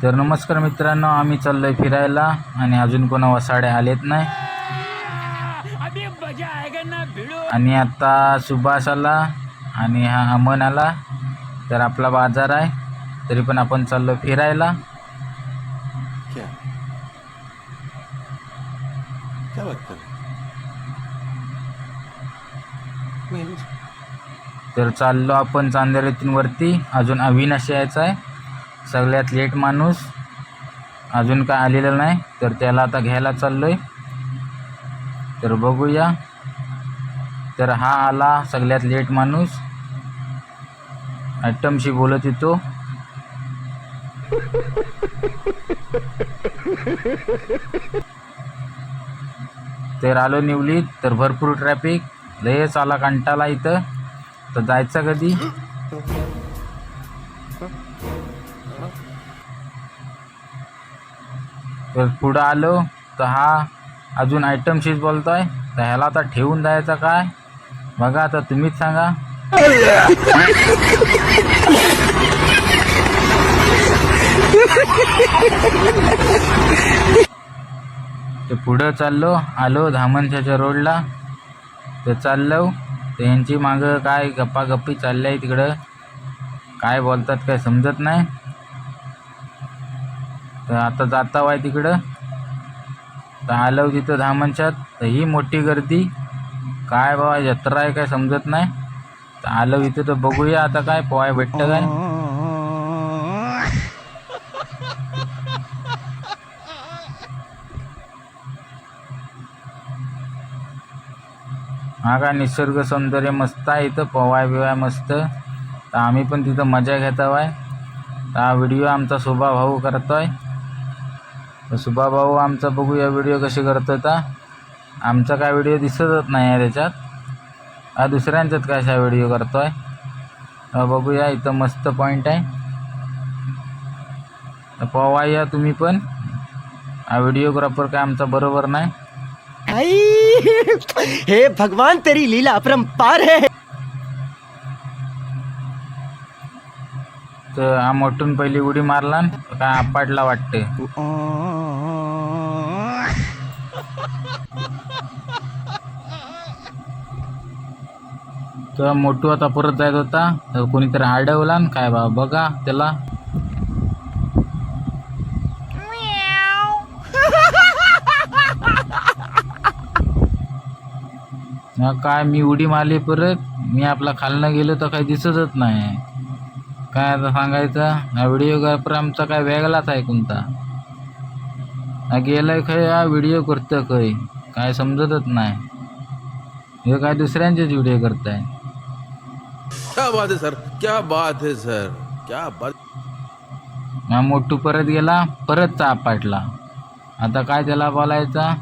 तर नमस्कार मित्रांनो, आम्ही चाललोय फिरायला आणि अजून कोणा वसाडे आलेत नाही. आणि आता सुभाष आला आणि हा अमन आला. तर आपला बाजार आहे, तरी पण आपण चाललो फिरायला. क्या बात कर तर चाललो आपण चांदेरीतून वरती. अजून अविनाश यायचा आहे, सगळ्यात लेट माणूस, अजून काय आलेलं नाही. तर त्याला आता घ्यायला चाललोय. तर बघूया. तर हा आला सगळ्यात लेट माणूस, आयटमशी बोलत येतो. तर आलो निवलीत. तर भरपूर ट्रॅफिक, लयच आला कंटाळा इथं. तर जायचं कधी? तर पुढं आलो तर हा अजून आयटमशीच बोलतोय. तर ह्याला आता ठेवून जायचं काय बघा, आता तुम्हीच सांगा. तर पुढं चाललो, आलो धामणच्याच्या रोडला. तर चाललो, तर यांची मागं काय गप्पागप्पी चालल्या आहे तिकडं, काय बोलतात काय समजत नाही. तर आता जाता वाय तिकडं. तर आलो तिथं धामणच्यात. तर ही मोठी गर्दी, काय बाबा जत्रा आहे काय समजत नाही. तर आलो इथं, तर बघूया आता काय पोहाय भेटतं काय. हा काय निसर्ग सौंदर्य मस्त आहे इथं, पोवाय बिवाय मस्त. तर आम्ही पण तिथं मजा घेत आहे. तर हा व्हिडिओ आमचा सुभा भाऊ करतोय. तर सुभा भाऊ आमचा बघूया व्हिडिओ कशी करतो. तर आमचा काय व्हिडिओ दिसतच नाही आहे त्याच्यात, हा दुसऱ्यांच्यात कशा व्हिडिओ करतोय. बघूया, इथं मस्त पॉईंट आहे. तर पोवा या तुम्ही पण. हा व्हिडिओग्राफर काय आमचा बरोबर नाही. हे भगवान, तेरी लीला अपरंपार है. तर हा मोठून पहिली उडी मारला, काय आपटला वाटते. तर मोठू आता परत जायत होता, तर कोणीतरी अडवला काय बाबा बघा त्याला. काय मी उडी मारली परत, मी आपला खालनं गेलो तर काही दिसतच नाही. काय आता सांगायचं, हा व्हिडिओग्राफर आमचा काय वेगळाच आहे कोणता. हा गेलाय खय, हा व्हिडिओ करतं खय, काय समजतच नाही. हे काय दुसऱ्यांचेच व्हिडिओ करताय. क्या बात है सर, क्या बात है सर, क्या बात. हा मोठू परत गेला, परत चाप पाटला. आता काय त्याला बोलायचा.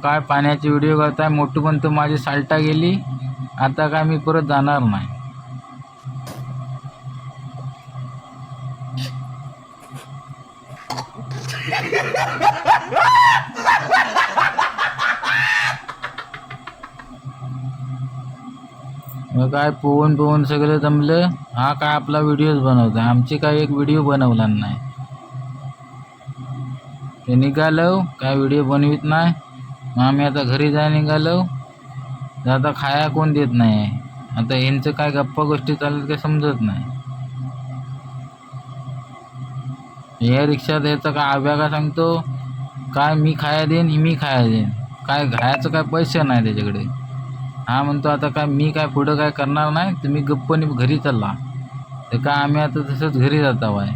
काय पाण्याची व्हिडिओ करताय मोठू, पण तो माझी साल्टा गेली. आता काय मी परत जाणार नाही. काय पोहून पोहून सगळं जमलं. हा काय आपला व्हिडिओज बनवतो, आमची काय एक व्हिडिओ बनवला नाही. ते निघालो, काय व्हिडिओ बनवित नाही. मग आम्ही आता घरी जाय निघालो. तर आता खाया कोण देत नाही. आता यांचं काय गप्पा गोष्टी चालत काय समजत नाही. या रिक्षात याचा काय आव्या का सांगतो, काय मी खाया देईन, मी खाया देईन, काय खायचं काय पैसे नाही त्याच्याकडे. हा म्हणतो आता काय मी काय पुढं काय करणार नाही, तुम्ही गप्पनी घरी चालला. तर काय आम्ही आता तसंच घरी जात आहे.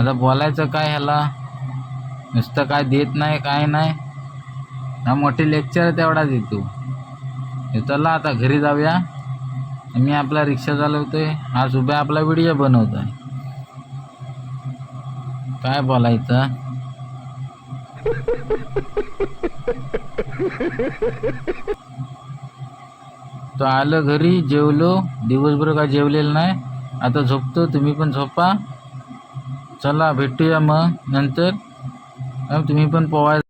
आता बोलायचं काय ह्याला, नुसतं काय देत नाही काय नाही. हा मोठे लेक्चर तेवढा देतो. चला आता घरी जाऊया. मी आपला रिक्षा चालवतोय, हा सुभ्या आपला व्हिडिओ बनवतोय. काय बोलायचं. तो आलं घरी, जेवलो, दिवसभर काय जेवलेलं नाही. आता झोपतो, तुम्ही पण झोपा. चला भेटूया मग नंतर. तुम्ही पण पोवाय